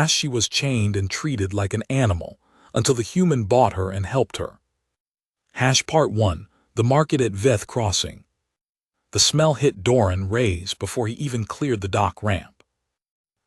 She was chained and treated like an animal until the human bought her and helped her. Part 1. The Market at Veth Crossing. The smell hit Doran Ray's before he even cleared the dock ramp.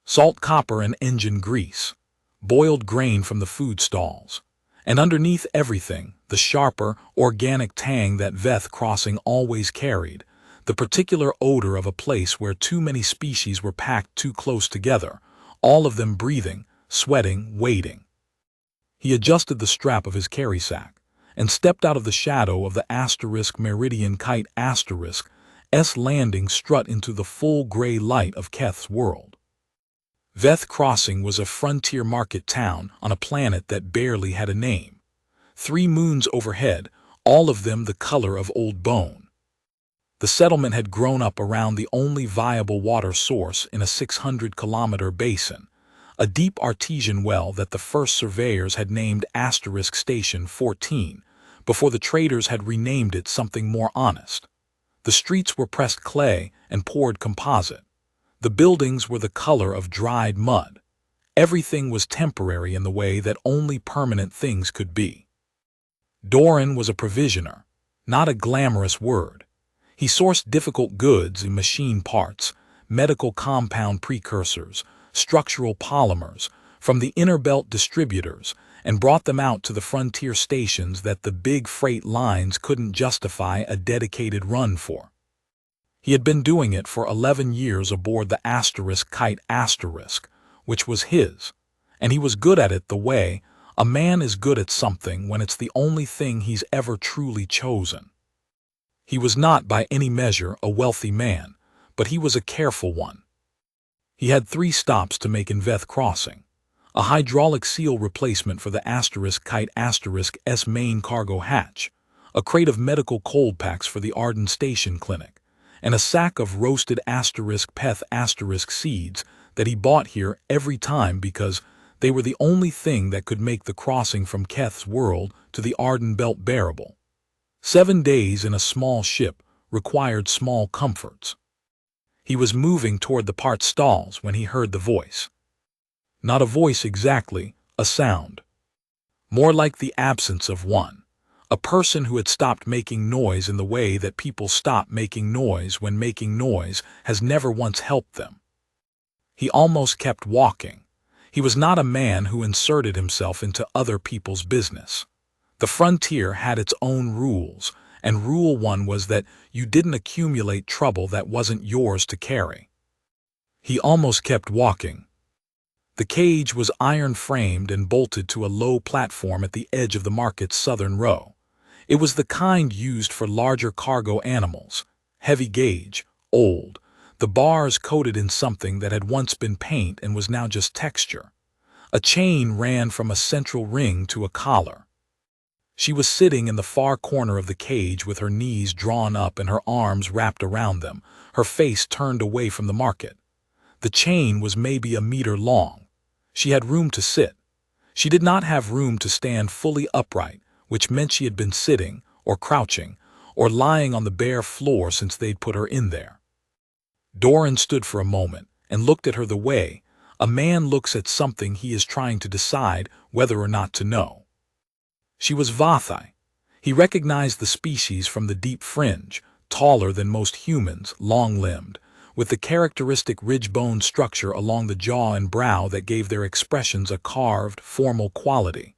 Salt copper and engine grease, boiled grain from the food stalls, and underneath everything, the sharper, organic tang that Veth Crossing always carried, the particular odor of a place where too many species were packed too close together, all of them breathing, sweating, waiting. He adjusted the strap of his carry sack and stepped out of the shadow of the Meridian Kite S landing strut into the full gray light of Keth's world. Veth Crossing was a frontier market town on a planet that barely had a name. 3 moons overhead, all of them the color of old bone. The settlement had grown up around the only viable water source in a 600-kilometer basin, a deep artesian well that the first surveyors had named Station 14, before the traders had renamed it something more honest. The streets were pressed clay and poured composite. The buildings were the color of dried mud. Everything was temporary in the way that only permanent things could be. Doran was a provisioner, not a glamorous word. He sourced difficult goods in machine parts, medical compound precursors, structural polymers, from the inner belt distributors, and brought them out to the frontier stations that the big freight lines couldn't justify a dedicated run for. He had been doing it for 11 years aboard the Kite which was his, and he was good at it the way a man is good at something when it's the only thing he's ever truly chosen. He was not by any measure a wealthy man, but he was a careful one. He had 3 stops to make in Veth Crossing: a hydraulic seal replacement for the Kite S main cargo hatch, a crate of medical cold packs for the Arden Station Clinic, and a sack of roasted Peth seeds that he bought here every time because they were the only thing that could make the crossing from Keth's world to the Arden Belt bearable. 7 days in a small ship required small comforts. He was moving toward the part stalls when he heard the voice. Not a voice exactly, a sound. More like the absence of one. A person who had stopped making noise in the way that people stop making noise when making noise has never once helped them. He almost kept walking. He was not a man who inserted himself into other people's business. The frontier had its own rules, and Rule 1 was that you didn't accumulate trouble that wasn't yours to carry. He almost kept walking. The cage was iron-framed and bolted to a low platform at the edge of the market's southern row. It was the kind used for larger cargo animals, heavy gauge, old, the bars coated in something that had once been paint and was now just texture. A chain ran from a central ring to a collar. She was sitting in the far corner of the cage with her knees drawn up and her arms wrapped around them, her face turned away from the market. The chain was maybe a meter long. She had room to sit. She did not have room to stand fully upright, which meant she had been sitting, or crouching, or lying on the bare floor since they'd put her in there. Doran stood for a moment and looked at her the way a man looks at something he is trying to decide whether or not to know. She was Vathai. He recognized the species from the deep fringe, taller than most humans, long-limbed, with the characteristic ridge-bone structure along the jaw and brow that gave their expressions a carved, formal quality.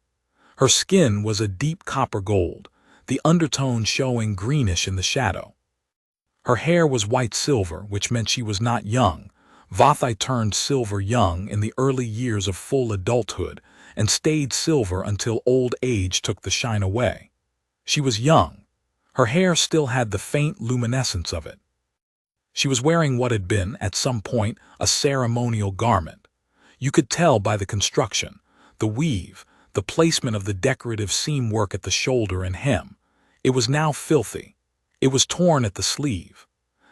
Her skin was a deep copper gold, the undertone showing greenish in the shadow. Her hair was white-silver, which meant she was not young. Vathai turned silver young in the early years of full adulthood and stayed silver until old age took the shine away. She was young. Her hair still had the faint luminescence of it. She was wearing what had been, at some point, a ceremonial garment. You could tell by the construction, the weave, the placement of the decorative seam work at the shoulder and hem. It was now filthy. It was torn at the sleeve.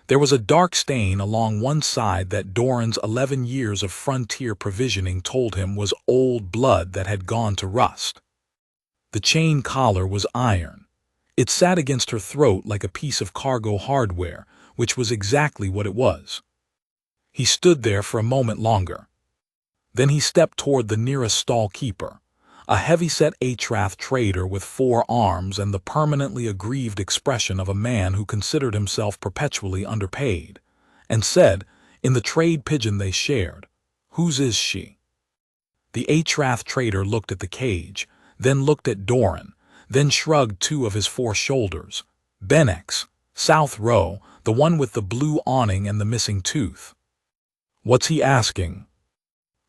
There was a dark stain along one side that Doran's 11 years of frontier provisioning told him was old blood that had gone to rust. The chain collar was iron. It sat against her throat like a piece of cargo hardware, which was exactly what it was. He stood there for a moment longer. Then he stepped toward the nearest stall keeper, a heavy-set HFY trader with 4 arms and the permanently aggrieved expression of a man who considered himself perpetually underpaid, and said, in the trade pidgin they shared, "Whose is she?" The HFY trader looked at the cage, then looked at Doran, then shrugged 2 of his 4 shoulders. "Bennex, South Row, the one with the blue awning and the missing tooth." "What's he asking?"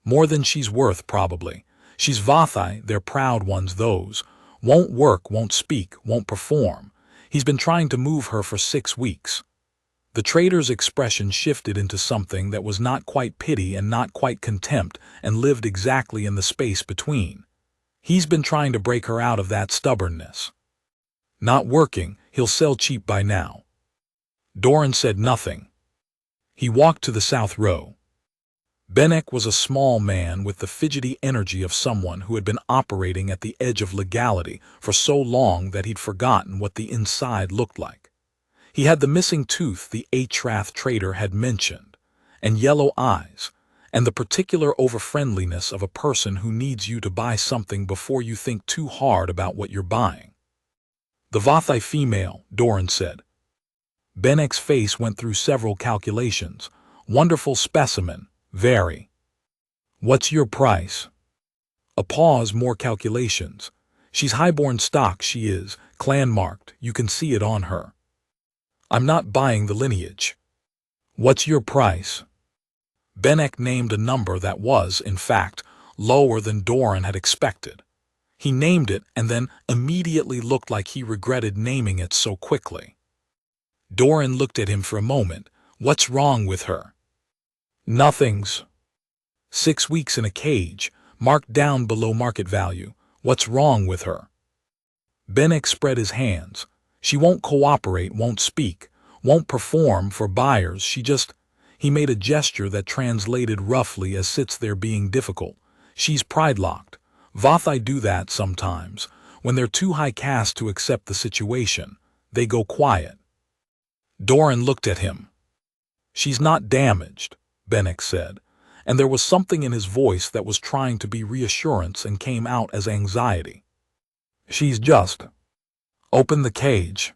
"More than she's worth, probably. She's Vathai, they're proud ones, those. Won't work, won't speak, won't perform. He's been trying to move her for 6 weeks. The trader's expression shifted into something that was not quite pity and not quite contempt and lived exactly in the space between. He's been trying to break her out of that stubbornness. Not working, he'll sell cheap by now. Doran said nothing. He walked to the South Row. Benneck was a small man with the fidgety energy of someone who had been operating at the edge of legality for so long that he'd forgotten what the inside looked like. He had the missing tooth the HFY trader had mentioned, and yellow eyes, and the particular over-friendliness of a person who needs you to buy something before you think too hard about what you're buying. "The Vathai female," Doran said. Benneck's face went through several calculations. "Wonderful specimen. Very. What's your price?" A pause, more calculations. "She's highborn stock, she is, clan-marked, you can see it on her." "I'm not buying the lineage." "What's your price?" Benneck named a number that was, in fact, lower than Doran had expected. He named it and then immediately looked like he regretted naming it so quickly. Doran looked at him for a moment. "What's wrong with her?" "Nothing's." 6 weeks in a cage, marked down below market value. What's wrong with her? Benneck spread his hands. "She won't cooperate, won't speak, won't perform for buyers, she just—" He made a gesture that translated roughly as sits there being difficult. "She's pride-locked. Vathai do that sometimes. When they're too high caste to accept the situation, they go quiet." Doran looked at him. "She's not damaged," Benneck said, and there was something in his voice that was trying to be reassurance and came out as anxiety. "She's just—" "Open the cage."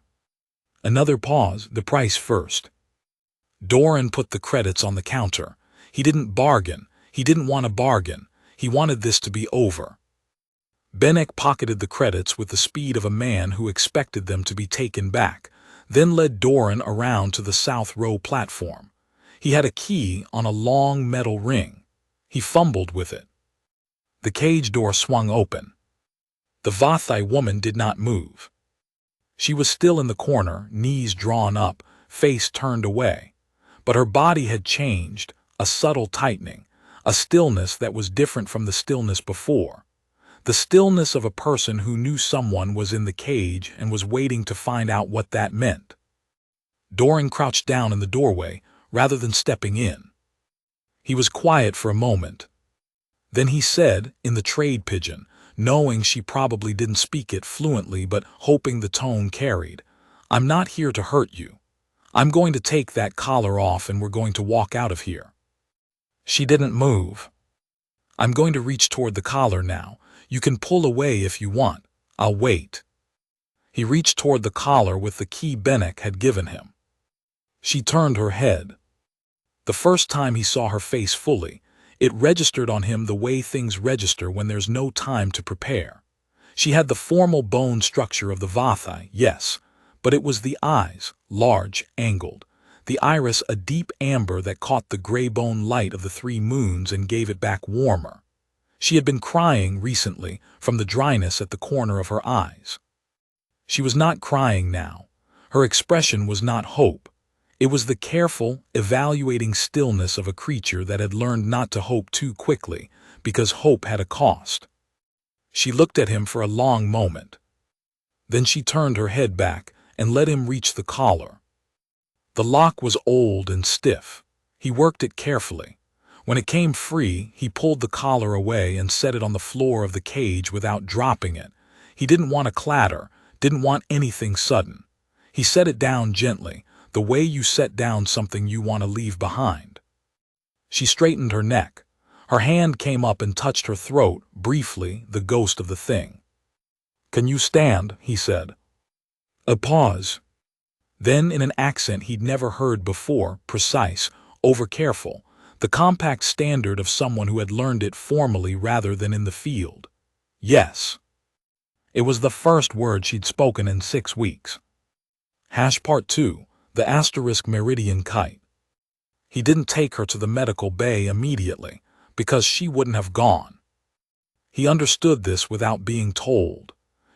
Another pause. "The price first." Doran put the credits on the counter. He didn't bargain. He didn't want to bargain. He wanted this to be over. Benneck pocketed the credits with the speed of a man who expected them to be taken back, then led Doran around to the South Row platform. He had a key on a long metal ring. He fumbled with it. The cage door swung open. The Vathai woman did not move. She was still in the corner, knees drawn up, face turned away. But her body had changed, a subtle tightening, a stillness that was different from the stillness before. The stillness of a person who knew someone was in the cage and was waiting to find out what that meant. Doran crouched down in the doorway, rather than stepping in. He was quiet for a moment. Then he said, in the trade pidgin, knowing she probably didn't speak it fluently but hoping the tone carried, "I'm not here to hurt you. I'm going to take that collar off and we're going to walk out of here." She didn't move. "I'm going to reach toward the collar now. You can pull away if you want. I'll wait." He reached toward the collar with the key Benneck had given him. She turned her head. The first time he saw her face fully, it registered on him the way things register when there's no time to prepare. She had the formal bone structure of the Vathai, yes, but it was the eyes, large, angled, the iris a deep amber that caught the gray bone light of the 3 moons and gave it back warmer. She had been crying recently from the dryness at the corner of her eyes. She was not crying now. Her expression was not hope. It was the careful, evaluating stillness of a creature that had learned not to hope too quickly, because hope had a cost. She looked at him for a long moment. Then she turned her head back and let him reach the collar. The lock was old and stiff. He worked it carefully. When it came free, he pulled the collar away and set it on the floor of the cage without dropping it. He didn't want a clatter, didn't want anything sudden. He set it down gently, the way you set down something you want to leave behind. She straightened her neck. Her hand came up and touched her throat, briefly, the ghost of the thing. "Can you stand?" he said. A pause. Then, in an accent he'd never heard before, precise, over-careful, the compact standard of someone who had learned it formally rather than in the field. "Yes." It was the first word she'd spoken in 6 weeks. Part 2, the asterisk meridian kite. He didn't take her to the medical bay immediately, because she wouldn't have gone. He understood this without being told.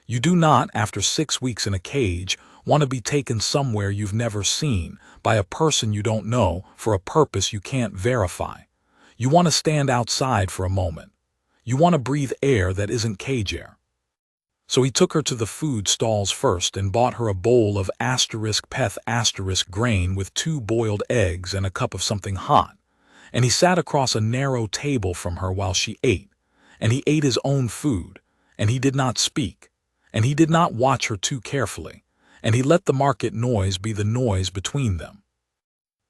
You do not, after 6 weeks in a cage, want to be taken somewhere you've never seen, by a person you don't know, for a purpose you can't verify. You want to stand outside for a moment. You want to breathe air that isn't cage air. So he took her to the food stalls first and bought her a bowl of *peth* grain with 2 boiled eggs and a cup of something hot, and he sat across a narrow table from her while she ate, and he ate his own food, and he did not speak, and he did not watch her too carefully, and he let the market noise be the noise between them.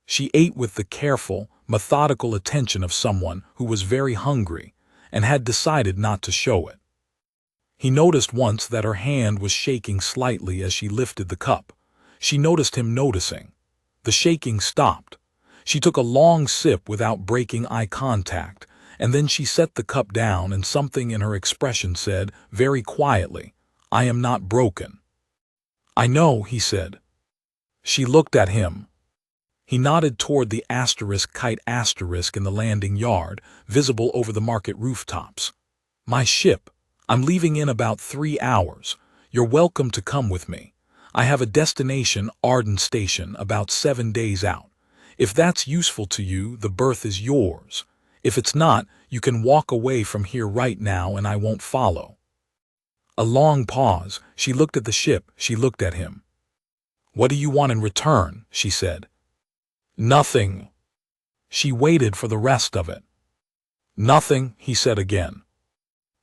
She ate with the careful, methodical attention of someone who was very hungry and had decided not to show it. He noticed once that her hand was shaking slightly as she lifted the cup. She noticed him noticing. The shaking stopped. She took a long sip without breaking eye contact, and then she set the cup down, and something in her expression said, very quietly, "I am not broken." "I know," he said. She looked at him. He nodded toward the kite in the landing yard, visible over the market rooftops. "My ship. I'm leaving in about 3 hours. You're welcome to come with me. I have a destination, Arden Station, about 7 days out. If that's useful to you, the berth is yours. If it's not, you can walk away from here right now and I won't follow." A long pause. She looked at the ship. She looked at him. "What do you want in return?" she said. "Nothing." She waited for the rest of it. "Nothing," he said again.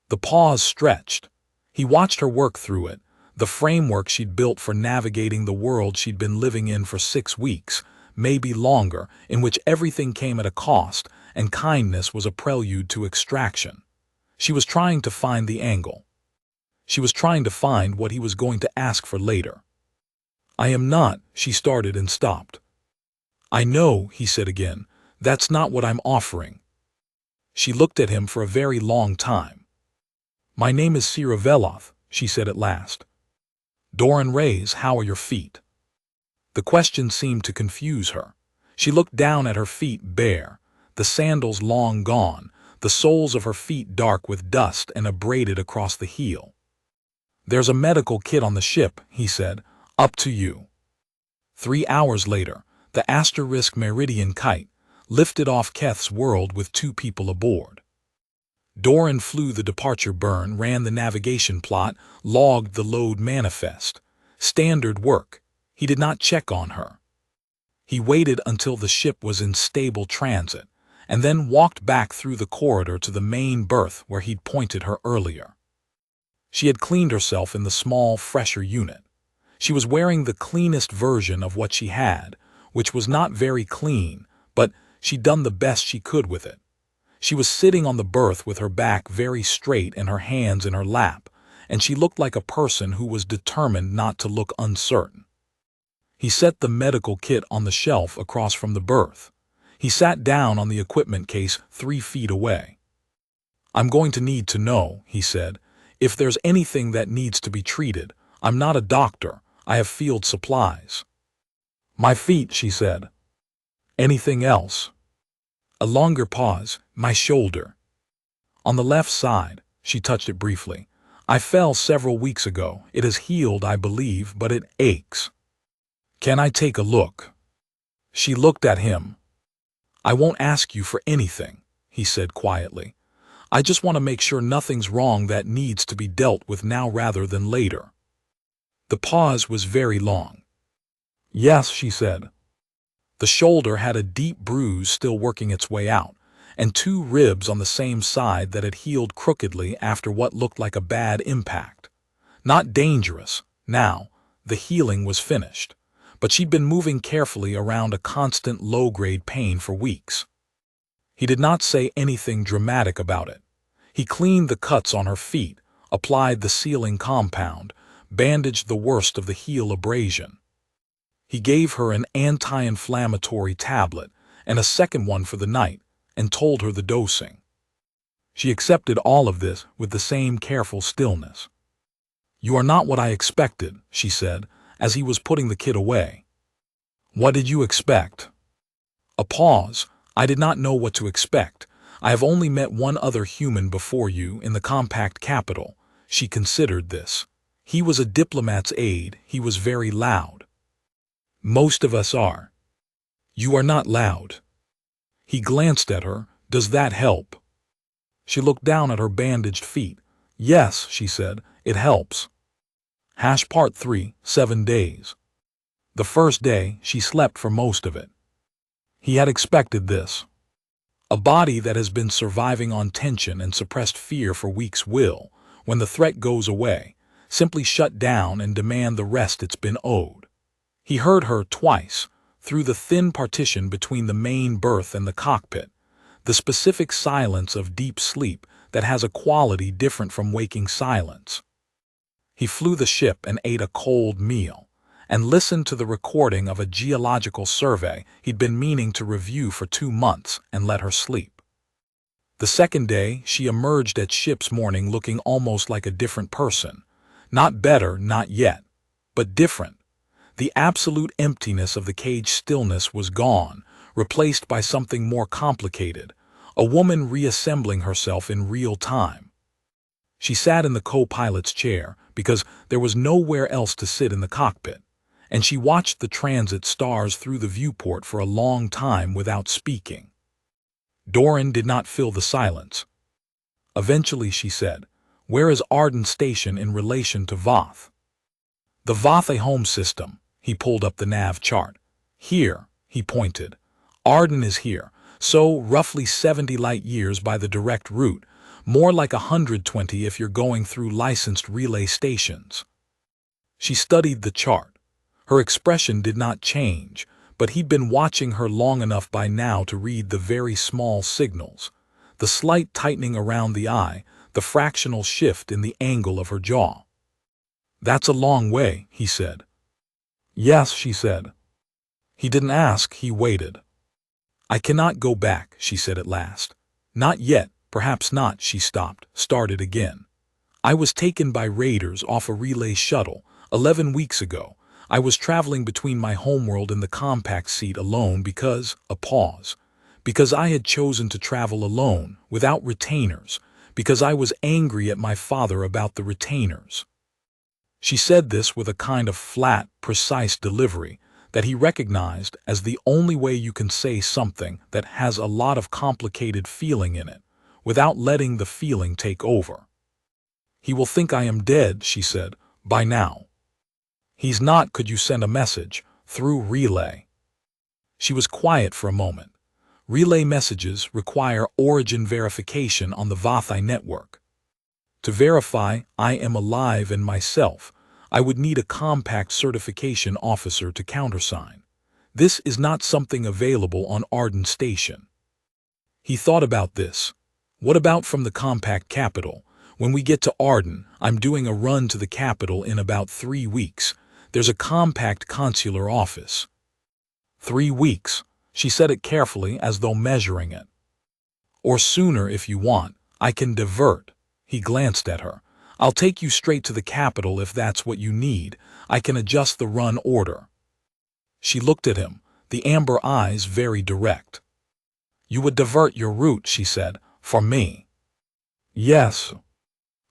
The pause stretched. He watched her work through it, the framework she'd built for navigating the world she'd been living in for 6 weeks, maybe longer, in which everything came at a cost, and kindness was a prelude to extraction. She was trying to find the angle. She was trying to find what he was going to ask for later. "I am not," she started and stopped. "I know," he said again. "That's not what I'm offering." She looked at him for a very long time. "My name is Sira Veloth," she said at last. "Doran Rays, how are your feet?" The question seemed to confuse her. She looked down at her feet bare, the sandals long gone, the soles of her feet dark with dust and abraded across the heel. "There's a medical kit on the ship," he said. "Up to you." 3 hours later, the meridian kite lifted off Keth's world with 2 people aboard. Doran flew the departure burn, ran the navigation plot, logged the load manifest. Standard work. He did not check on her. He waited until the ship was in stable transit, and then walked back through the corridor to the main berth where he'd pointed her earlier. She had cleaned herself in the small, fresher unit. She was wearing the cleanest version of what she had, which was not very clean, but she'd done the best she could with it. She was sitting on the berth with her back very straight and her hands in her lap, and she looked like a person who was determined not to look uncertain. He set the medical kit on the shelf across from the berth. He sat down on the equipment case 3 feet away. "I'm going to need to know," he said, "if there's anything that needs to be treated. I'm not a doctor. I have field supplies." "My feet," she said. "Anything else?" A longer pause. "My shoulder." "On the left side." She touched it briefly. "I fell several weeks ago. It has healed, I believe, but it aches." "Can I take a look?" She looked at him. "I won't ask you for anything," he said quietly. "I just want to make sure nothing's wrong that needs to be dealt with now rather than later." The pause was very long. "Yes," she said. The shoulder had a deep bruise still working its way out, and 2 ribs on the same side that had healed crookedly after what looked like a bad impact. Not dangerous, now. The healing was finished. But she'd been moving carefully around a constant low-grade pain for weeks. He did not say anything dramatic about it. He cleaned the cuts on her feet, applied the sealing compound, bandaged the worst of the heel abrasion. He gave her an anti-inflammatory tablet and a second one for the night, and told her the dosing. She accepted all of this with the same careful stillness. "You are not what I expected," she said, as he was putting the kit away. "What did you expect?" A pause. "I did not know what to expect. I have only met one other human before you in the compact capital." She considered this. He was a diplomat's aide. He was very loud. "Most of us are." "You are not loud." He glanced at her. "Does that help?" She looked down at her bandaged feet. "Yes," she said, "it helps." Part 3, 7 days. The first day, she slept for most of it. He had expected this. A body that has been surviving on tension and suppressed fear for weeks will, when the threat goes away, simply shut down and demand the rest it's been owed. He heard her twice, through the thin partition between the main berth and the cockpit, the specific silence of deep sleep that has a quality different from waking silence. He flew the ship and ate a cold meal, and listened to the recording of a geological survey he'd been meaning to review for 2 months, and let her sleep. The second day, she emerged at ship's morning looking almost like a different person. Not better, not yet, but different. The absolute emptiness of the cage stillness was gone, replaced by something more complicated, a woman reassembling herself in real time. She sat in the co-pilot's chair because there was nowhere else to sit in the cockpit, and she watched the transit stars through the viewport for a long time without speaking. Doran did not fill the silence. Eventually she said, "Where is Arden Station in relation to Voth?" "The Voth a home system." He pulled up the nav chart. "Here," he pointed. "Arden is here, so roughly 70 light years by the direct route, more like 120 if you're going through licensed relay stations." She studied the chart. Her expression did not change, but he'd been watching her long enough by now to read the very small signals, the slight tightening around the eye, the fractional shift in the angle of her jaw. "That's a long way," he said. "Yes," she said. He didn't ask, he waited. "I cannot go back," she said at last. "Not yet, perhaps not." She stopped, started again. "I was taken by raiders off a relay shuttle 11 weeks ago. I was traveling between my homeworld and the compact seat alone because," a pause, "because I had chosen to travel alone, without retainers, because I was angry at my father about the retainers." She said this with a kind of flat, precise delivery that he recognized as the only way you can say something that has a lot of complicated feeling in it, without letting the feeling take over. "He will think I am dead," she said, "by now." "He's not. Could you send a message through relay?" She was quiet for a moment. Relay messages require origin verification on the Vathai network. To verify I am alive and myself, I would need a compact certification officer to countersign. This is not something available on Arden Station. He thought about this. What about from the compact capital? When we get to Arden, I'm doing a run to the capital in about 3 weeks. There's a compact consular office. 3 weeks. She said it carefully as though measuring it. "Or sooner if you want. I can divert." He glanced at her. "I'll take you straight to the capital if that's what you need. I can adjust the run order." She looked at him, the amber eyes very direct. "You would divert your route," she said, "for me." "Yes."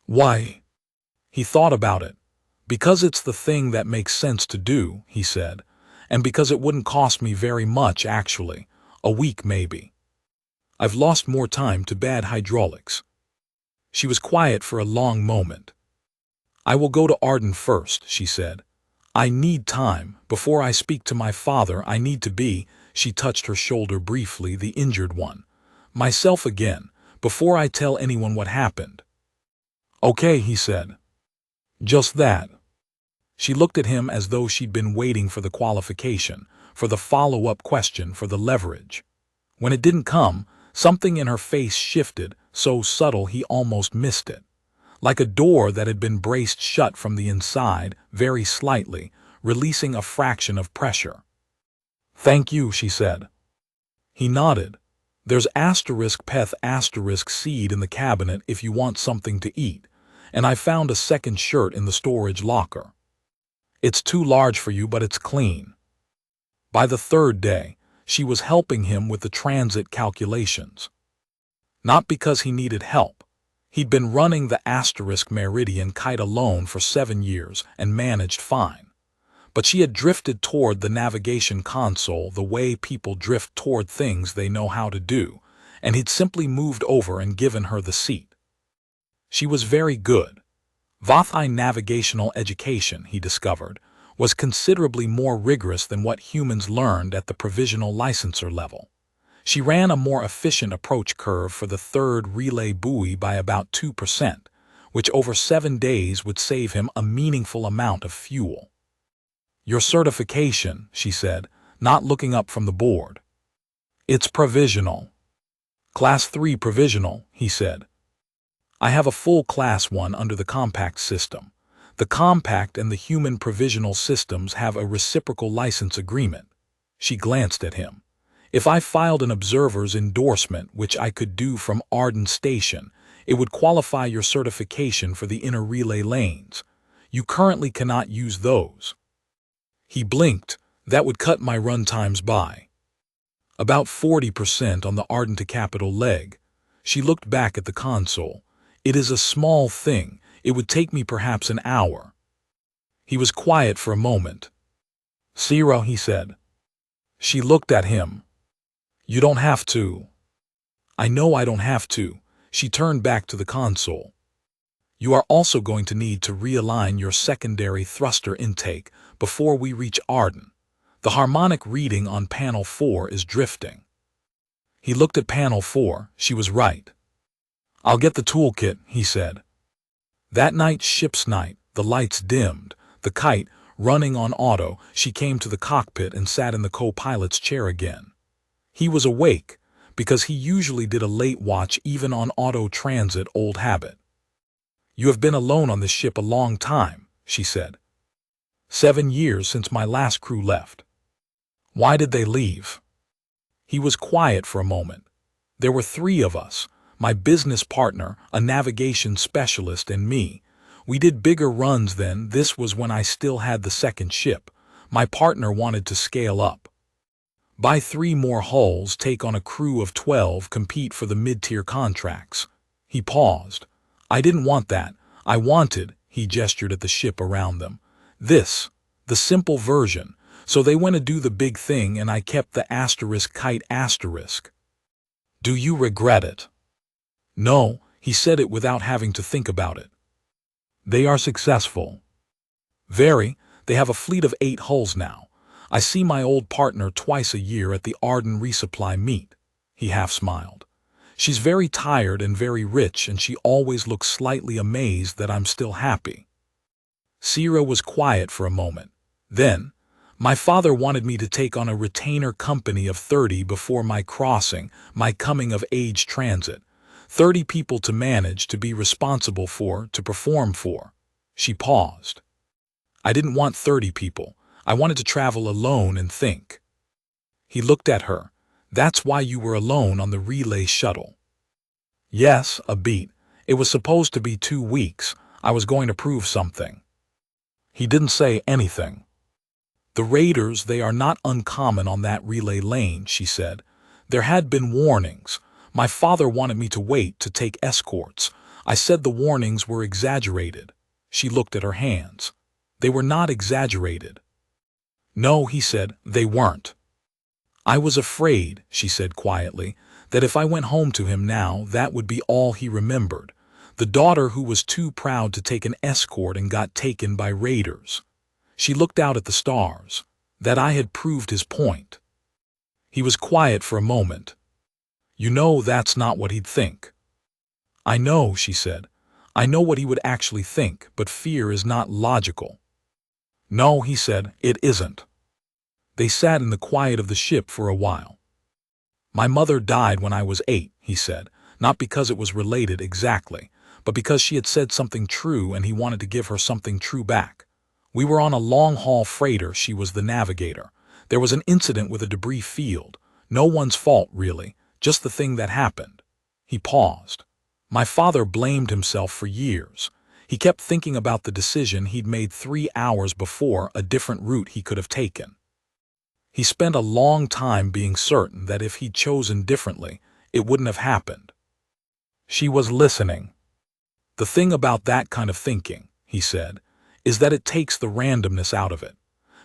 "Why?" He thought about it. "Because it's the thing that makes sense to do," he said, "and because it wouldn't cost me very much, actually. A week, maybe. I've lost more time to bad hydraulics." She was quiet for a long moment. "I will go to Arden first," she said. "I need time. Before I speak to my father, I need to be," she touched her shoulder briefly, the injured one, "myself again, before I tell anyone what happened." "Okay," he said. "Just that." She looked at him as though she'd been waiting for the qualification, for the follow-up question, for the leverage. When it didn't come, Something in her face shifted, so subtle he almost missed it. Like a door that had been braced shut from the inside, very slightly, releasing a fraction of pressure. "Thank you," she said. He nodded. "There's *peth* seed in the cabinet if you want something to eat, and I found a second shirt in the storage locker. It's too large for you, but it's clean." By the third day, she was helping him with the transit calculations. Not because he needed help. He'd been running the Meridian kite alone for 7 years and managed fine. But she had drifted toward the navigation console the way people drift toward things they know how to do, and he'd simply moved over and given her the seat. She was very good. HFY navigational education, he discovered, was considerably more rigorous than what humans learned at the provisional licensor level. She ran a more efficient approach curve for the third relay buoy by about 2%, which over 7 days would save him a meaningful amount of fuel. "Your certification," she said, not looking up from the board. "It's provisional." "Class 3 provisional," he said. "I have a full Class 1 under the compact system. The compact and the human provisional systems have a reciprocal license agreement." She glanced at him. "If I filed an observer's endorsement, which I could do from Arden Station, it would qualify your certification for the inner relay lanes. You currently cannot use those." He blinked. "That would cut my run times by about 40% on the Arden to Capital leg." She looked back at the console. "It is a small thing. It would take me perhaps an hour." He was quiet for a moment. "Zero," he said. She looked at him. "You don't have to." "I know I don't have to." She turned back to the console. "You are also going to need to realign your secondary thruster intake before we reach Arden. The harmonic reading on panel 4 is drifting." He looked at panel 4. She was right. "I'll get the toolkit," he said. That night, ship's night, the lights dimmed, the kite running on auto, she came to the cockpit and sat in the co-pilot's chair again. He was awake, because he usually did a late watch even on auto transit, old habit. "You have been alone on this ship a long time," she said. 7 years since my last crew left." "Why did they leave?" He was quiet for a moment. "There were 3 of us. My business partner, a navigation specialist, and me. We did bigger runs then. This was when I still had the second ship. My partner wanted to scale up. Buy 3 more hulls, take on a crew of 12, compete for the mid-tier contracts." He paused. "I didn't want that. I wanted," he gestured at the ship around them, "this, the simple version. So they went to do the big thing and I kept the *kite*. Do you regret it?" "No," he said it without having to think about it. "They are successful." "Very. They have a fleet of 8 hulls now. I see my old partner twice a year at the Arden resupply meet." He half smiled. "She's very tired and very rich, and she always looks slightly amazed that I'm still happy." Sierra was quiet for a moment. Then, "My father wanted me to take on a retainer company of 30 before my crossing, my coming-of-age transit. 30 people to manage, to be responsible for, to perform for." She paused. "I didn't want 30 people. I wanted to travel alone and think." He looked at her. "That's why you were alone on the relay shuttle." "Yes, a beat. It was supposed to be 2 weeks. I was going to prove something." He didn't say anything. "The raiders, they are not uncommon on that relay lane," she said. "There had been warnings. My father wanted me to wait to take escorts. I said the warnings were exaggerated." She looked at her hands. "They were not exaggerated." "No," he said, "they weren't." "I was afraid," she said quietly, "that if I went home to him now, that would be all he remembered. The daughter who was too proud to take an escort and got taken by raiders." She looked out at the stars. "That I had proved his point." He was quiet for a moment. "You know that's not what he'd think." "I know," she said. "I know what he would actually think, but fear is not logical." "No," he said, "it isn't." They sat in the quiet of the ship for a while. My mother died when I was 8, he said, not because it was related exactly, but because she had said something true and he wanted to give her something true back. We were on a long-haul freighter, she was the navigator. There was an incident with a debris field. No one's fault, really, just the thing that happened. He paused. My father blamed himself for years. He kept thinking about the decision he'd made 3 hours before, a different route he could have taken. He spent a long time being certain that if he'd chosen differently, it wouldn't have happened. She was listening. The thing about that kind of thinking, he said, is that it takes the randomness out of it,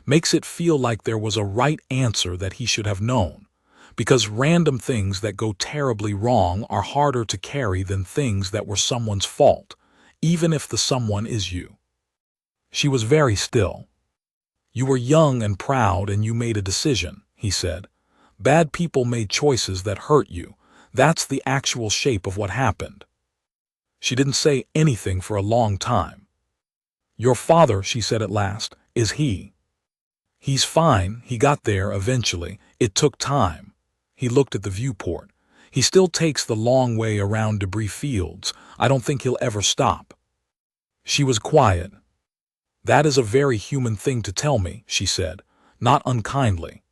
makes it feel like there was a right answer that he should have known, because random things that go terribly wrong are harder to carry than things that were someone's fault, even if the someone is you. She was very still. You were young and proud and you made a decision, he said. Bad people made choices that hurt you. That's the actual shape of what happened. She didn't say anything for a long time. Your father, she said at last, is he? He's fine, he got there eventually. It took time. He looked at the viewport. He still takes the long way around debris fields. I don't think he'll ever stop. She was quiet. That is a very human thing to tell me, she said, not unkindly.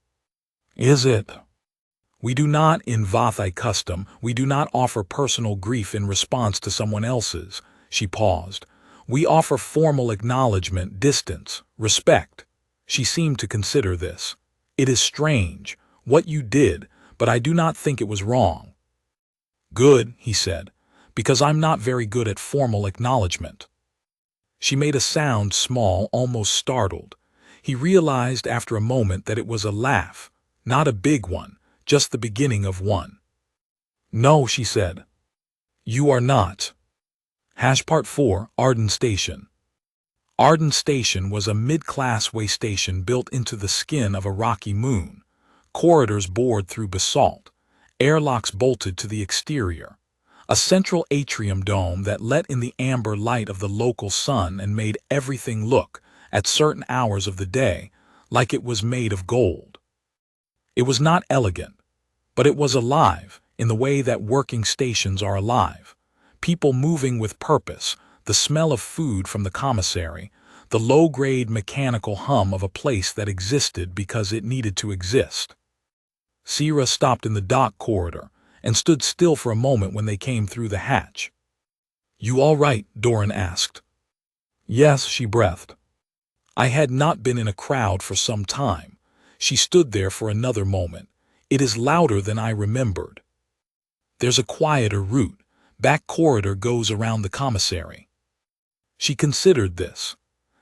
Is it? We do not, in Vathai custom, we do not offer personal grief in response to someone else's. She paused. We offer formal acknowledgement, distance, respect. She seemed to consider this. It is strange, what you did, but I do not think it was wrong. Good, he said, because I'm not very good at formal acknowledgement. She made a sound small, almost startled. He realized after a moment that it was a laugh, not a big one, just the beginning of one. No, she said. You are not. Part 4, Arden Station. Arden Station was a mid-class way station built into the skin of a rocky moon, corridors bored through basalt, airlocks bolted to the exterior, a central atrium dome that let in the amber light of the local sun and made everything look, at certain hours of the day, like it was made of gold. It was not elegant, but it was alive in the way that working stations are alive. People moving with purpose, the smell of food from the commissary, the low-grade mechanical hum of a place that existed because it needed to exist. Sierra stopped in the dock corridor and stood still for a moment when they came through the hatch. You all right? Doran asked. Yes, she breathed. I had not been in a crowd for some time. She stood there for another moment. It is louder than I remembered. There's a quieter route. Back corridor goes around the commissary. She considered this.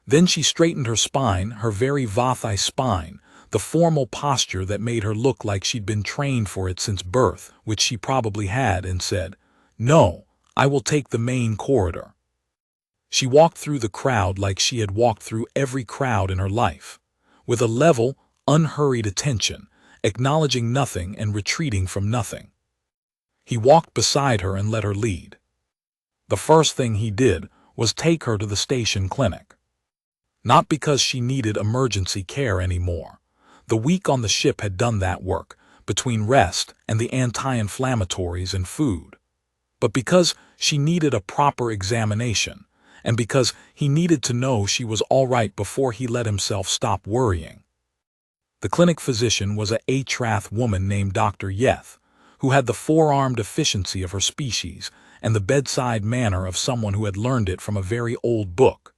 Then she straightened her spine, her very Vathai spine, the formal posture that made her look like she'd been trained for it since birth, which she probably had, and said, No, I will take the main corridor. She walked through the crowd like she had walked through every crowd in her life, with a level, unhurried attention, acknowledging nothing and retreating from nothing. He walked beside her and let her lead. The first thing he did was take her to the station clinic. Not because she needed emergency care anymore. The week on the ship had done that work, between rest and the anti-inflammatories and food. But because she needed a proper examination, and because he needed to know she was all right before he let himself stop worrying. The clinic physician was a Atrath woman named Dr. Yeth, who had the four-armed efficiency of her species and the bedside manner of someone who had learned it from a very old book.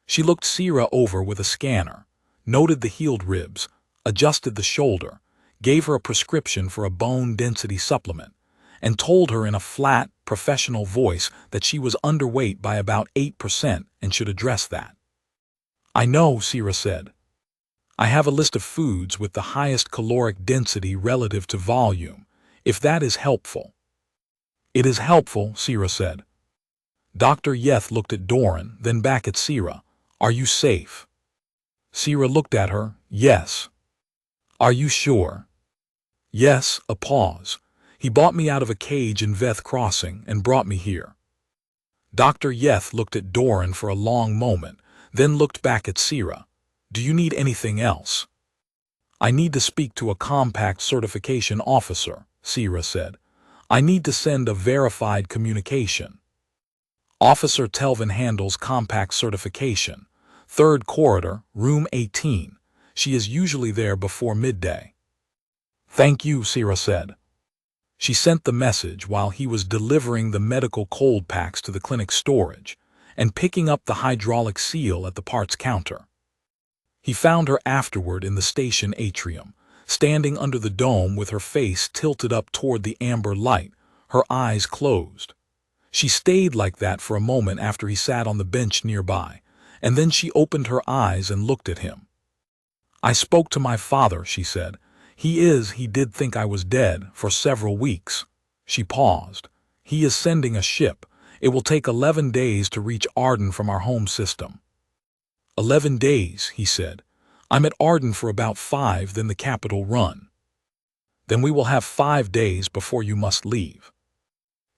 She looked Sierra over with a scanner, noted the healed ribs, adjusted the shoulder, gave her a prescription for a bone density supplement, and told her in a flat, professional voice that she was underweight by about 8% and should address that. I know, Sierra said. I have a list of foods with the highest caloric density relative to volume, if that is helpful. It is helpful, Sierra said. Dr. Yeth looked at Doran, then back at Sierra. Are you safe? Sierra looked at her. Yes. Are you sure? Yes, a pause. He bought me out of a cage in Veth Crossing and brought me here. Dr. Yeth looked at Doran for a long moment, then looked back at Sierra. Do you need anything else? I need to speak to a compact certification officer, Sierra said. I need to send a verified communication. Officer Telvin handles compact certification. Third corridor, room 18. She is usually there before midday. Thank you, Sierra said. She sent the message while he was delivering the medical cold packs to the clinic storage and picking up the hydraulic seal at the parts counter. He found her afterward in the station atrium, standing under the dome with her face tilted up toward the amber light, her eyes closed. She stayed like that for a moment after he sat on the bench nearby, and then she opened her eyes and looked at him. I spoke to my father, she said. He did think I was dead for several weeks. She paused. He is sending a ship. It will take 11 days to reach Arden from our home system. 11 days, he said. I'm at Arden for about 5, then the capital run. Then we will have 5 days before you must leave.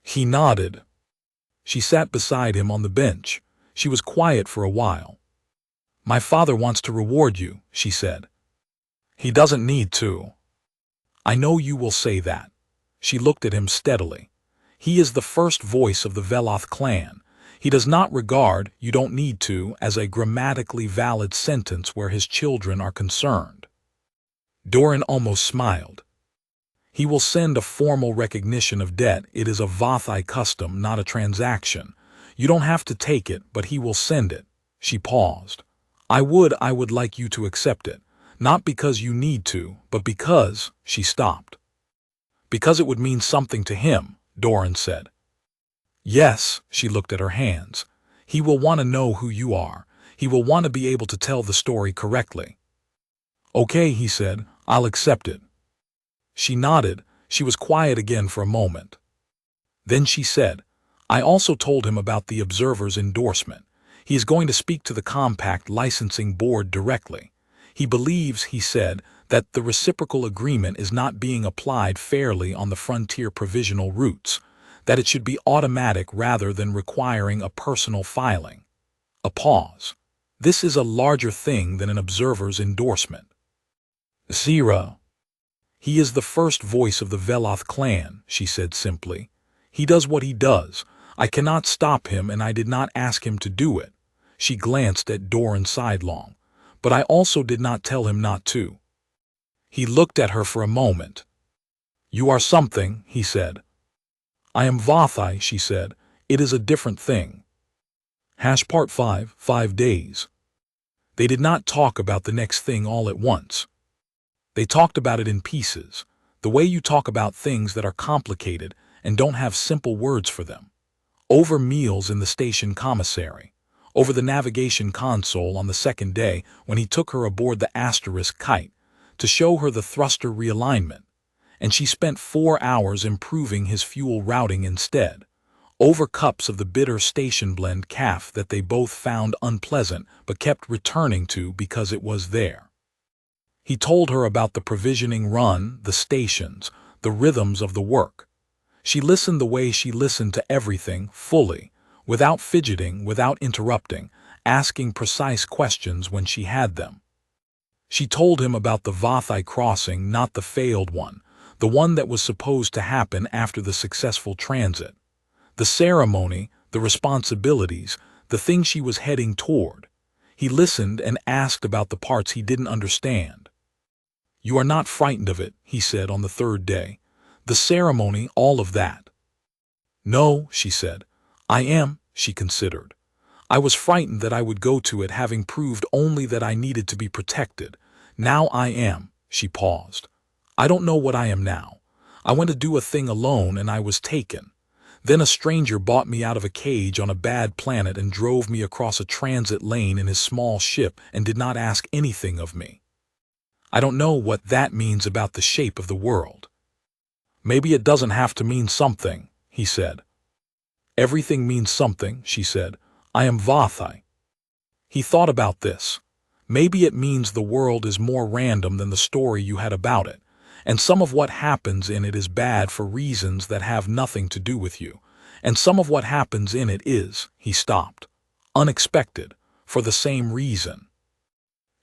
He nodded. She sat beside him on the bench. She was quiet for a while. My father wants to reward you, she said. He doesn't need to. I know you will say that. She looked at him steadily. He is the first voice of the Veloth clan. He does not regard "you don't need to" as a grammatically valid sentence where his children are concerned. Doran almost smiled. He will send a formal recognition of debt. It is a Vothi custom, not a transaction. You don't have to take it, but he will send it. She paused. I would like you to accept it. Not because you need to, but because, she stopped. Because it would mean something to him, Doran said. Yes, she looked at her hands. He will want to know who you are. He will want to be able to tell the story correctly. Okay, he said, I'll accept it. She nodded. She was quiet again for a moment. Then she said, I also told him about the Observer's endorsement. He is going to speak to the Compact Licensing Board directly. He believes, he said, that the reciprocal agreement is not being applied fairly on the frontier provisional routes, that it should be automatic rather than requiring a personal filing. A pause. This is a larger thing than an observer's endorsement. Sierra. He is the first voice of the Veloth clan, she said simply. He does what he does. I cannot stop him, and I did not ask him to do it. She glanced at Doran sidelong. But I also did not tell him not to. He looked at her for a moment. You are something, he said. I am Vothi, she said. It is a different thing. Part 5, 5 days. They did not talk about the next thing all at once. They talked about it in pieces, the way you talk about things that are complicated and don't have simple words for them. Over meals in the station commissary. Over the navigation console on the second day when he took her aboard the Asterisk kite to show her the thruster realignment, and she spent 4 hours improving his fuel routing instead, over cups of the bitter station blend caf that they both found unpleasant but kept returning to because it was there. He told her about the provisioning run, the stations, the rhythms of the work. She listened the way she listened to everything, fully, without fidgeting, without interrupting, asking precise questions when she had them. She told him about the Vothi crossing, not the failed one, the one that was supposed to happen after the successful transit. The ceremony, the responsibilities, the thing she was heading toward. He listened and asked about the parts he didn't understand. You are not frightened of it, he said on the third day. The ceremony, all of that. No, she said. I am, she considered. I was frightened that I would go to it having proved only that I needed to be protected. Now I am, she paused. I don't know what I am now. I went to do a thing alone and I was taken. Then a stranger bought me out of a cage on a bad planet and drove me across a transit lane in his small ship and did not ask anything of me. I don't know what that means about the shape of the world. Maybe it doesn't have to mean something, he said. Everything means something, she said. I am Vothi. He thought about this. Maybe it means the world is more random than the story you had about it, and some of what happens in it is bad for reasons that have nothing to do with you, and some of what happens in it is, he stopped, unexpected, for the same reason.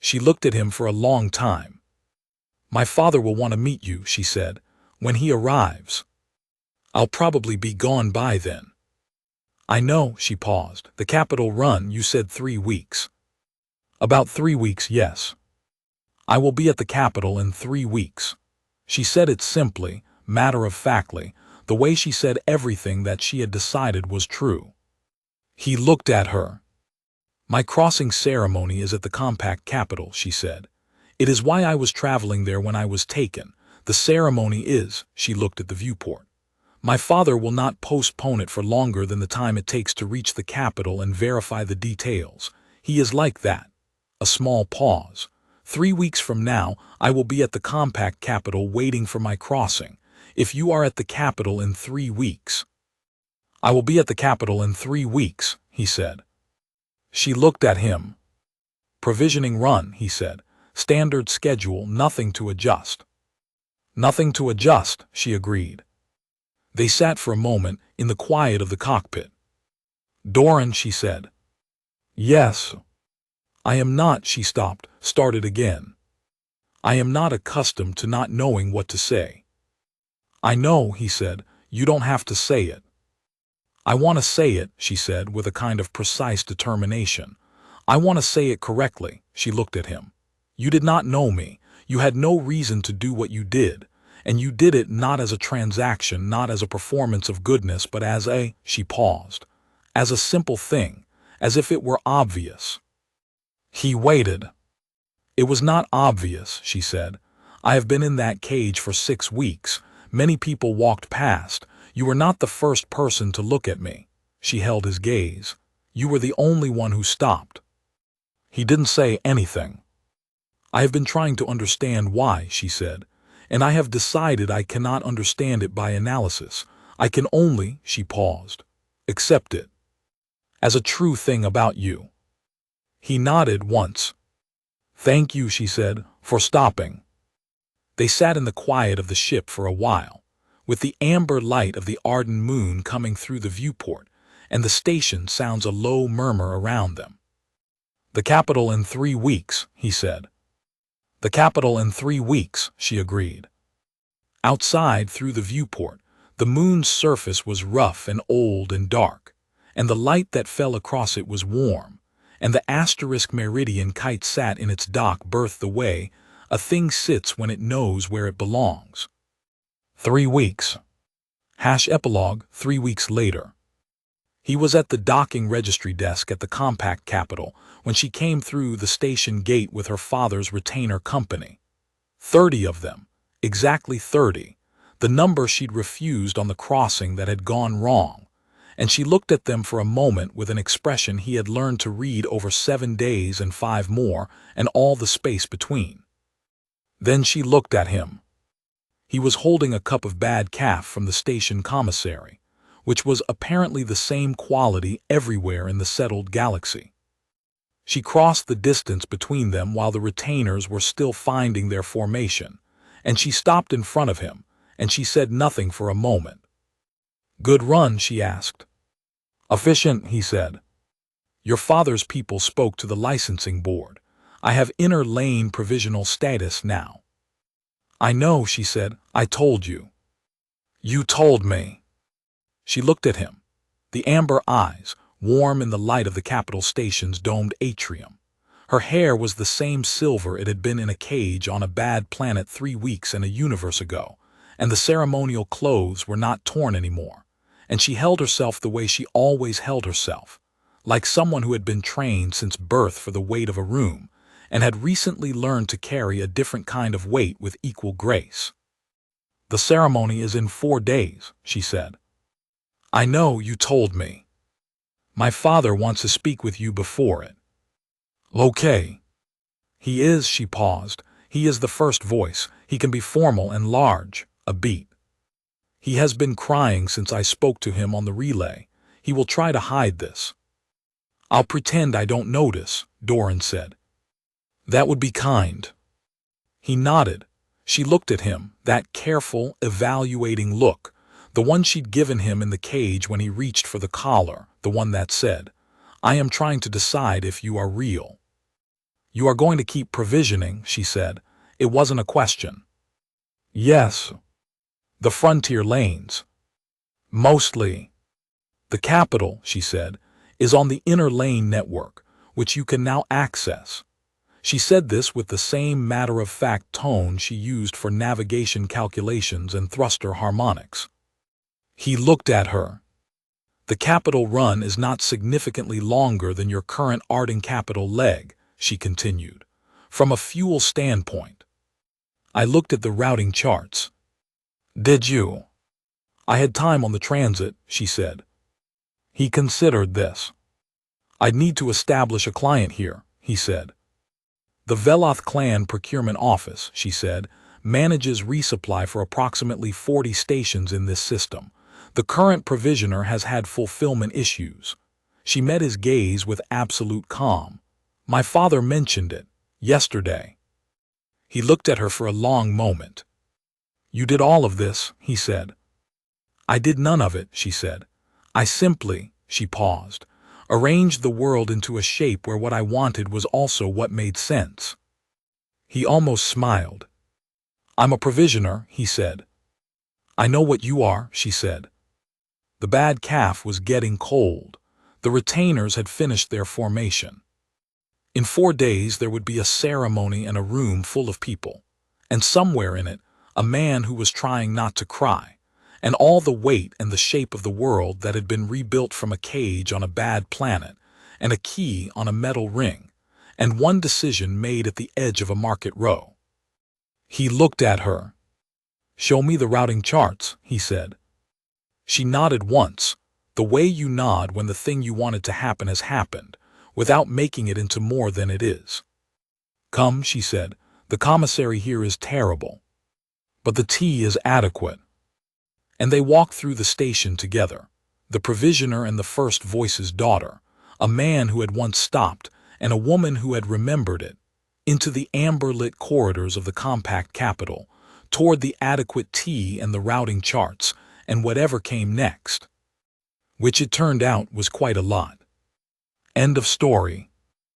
She looked at him for a long time. My father will want to meet you, she said. When he arrives. I'll probably be gone by then. I know, she paused. The capital run, you said 3 weeks. About 3 weeks, yes. I will be at the capital in 3 weeks. She said it simply, matter-of-factly, the way she said everything that she had decided was true. He looked at her. My crossing ceremony is at the compact capital, she said. It is why I was traveling there when I was taken. The ceremony is, she looked at the viewport. My father will not postpone it for longer than the time it takes to reach the capital and verify the details. He is like that. A small pause. 3 weeks from now, I will be at the compact capital waiting for my crossing. If you are at the capital in 3 weeks. I will be at the capital in 3 weeks, he said. She looked at him. Provisioning run, he said. Standard schedule, nothing to adjust. Nothing to adjust, she agreed. They sat for a moment in the quiet of the cockpit. Doran, she said. Yes. I am not, she stopped, started again. I am not accustomed to not knowing what to say. I know, he said, you don't have to say it. I want to say it, she said with a kind of precise determination. I want to say it correctly, she looked at him. You did not know me, you had no reason to do what you did, and you did it not as a transaction, not as a performance of goodness, but as a, she paused, as a simple thing, as if it were obvious. He waited. It was not obvious, she said. I have been in that cage for 6 weeks. Many people walked past. You were not the first person to look at me. She held his gaze. You were the only one who stopped. He didn't say anything. I have been trying to understand why, she said, and I have decided I cannot understand it by analysis. I can only, she paused, accept it as a true thing about you. He nodded once. Thank you, she said, for stopping. They sat in the quiet of the ship for a while, with the amber light of the ardent moon coming through the viewport, and the station sounds a low murmur around them. The capital in 3 weeks, he said. The capital in 3 weeks, she agreed. Outside, through the viewport, the moon's surface was rough and old and dark, and the light that fell across it was warm, and the asterisk meridian kite sat in its dock berth the way a thing sits when it knows where it belongs. 3 weeks. Epilogue 3 weeks later. He was at the docking registry desk at the compact capital when she came through the station gate with her father's retainer company. 30 of them, exactly 30, the number she'd refused on the crossing that had gone wrong, and she looked at them for a moment with an expression he had learned to read over 7 days and 5 more and all the space between. Then she looked at him. He was holding a cup of bad caf from the station commissary, which was apparently the same quality everywhere in the settled galaxy. She crossed the distance between them while the retainers were still finding their formation, and she stopped in front of him, and she said nothing for a moment. Good run, she asked. Efficient, he said. Your father's people spoke to the licensing board. I have inner lane provisional status now. I know, she said. I told you. You told me. She looked at him, the amber eyes, warm in the light of the capital station's domed atrium. Her hair was the same silver it had been in a cage on a bad planet 3 weeks and a universe ago, and the ceremonial clothes were not torn anymore, and she held herself the way she always held herself, like someone who had been trained since birth for the weight of a room, and had recently learned to carry a different kind of weight with equal grace. The ceremony is in 4 days, she said. I know, you told me. My father wants to speak with you before it. Okay. He is, she paused. He is the first voice. He can be formal and large, a beat. He has been crying since I spoke to him on the relay. He will try to hide this. I'll pretend I don't notice, Doran said. That would be kind. He nodded. She looked at him, that careful, evaluating look, the one she'd given him in the cage when he reached for the collar, the one that said, I am trying to decide if you are real. You are going to keep provisioning, she said. It wasn't a question. Yes. The frontier lanes. Mostly. The capital, she said, is on the inner lane network, which you can now access. She said this with the same matter-of-fact tone she used for navigation calculations and thruster harmonics. He looked at her. The capital run is not significantly longer than your current Arden capital leg, she continued, from a fuel standpoint. I looked at the routing charts. Did you? I had time on the transit, she said. He considered this. I'd need to establish a client here, he said. The Veloth clan procurement office, she said, manages resupply for approximately 40 stations in this system. The current provisioner has had fulfillment issues. She met his gaze with absolute calm. My father mentioned it, yesterday. He looked at her for a long moment. You did all of this, he said. I did none of it, she said. I simply, she paused, arranged the world into a shape where what I wanted was also what made sense. He almost smiled. I'm a provisioner, he said. I know what you are, she said. The bad calf was getting cold. The retainers had finished their formation. In 4 days there would be a ceremony and a room full of people, and somewhere in it, a man who was trying not to cry, and all the weight and the shape of the world that had been rebuilt from a cage on a bad planet, and a key on a metal ring, and one decision made at the edge of a market row. He looked at her. Show me the routing charts, he said. She nodded once, the way you nod when the thing you wanted to happen has happened, without making it into more than it is. Come, she said, the commissary here is terrible. But the tea is adequate. And they walked through the station together, the provisioner and the first voice's daughter, a man who had once stopped and a woman who had remembered it, into the amber-lit corridors of the compact capital, toward the adequate tea and the routing charts, and whatever came next. Which it turned out was quite a lot. End of story.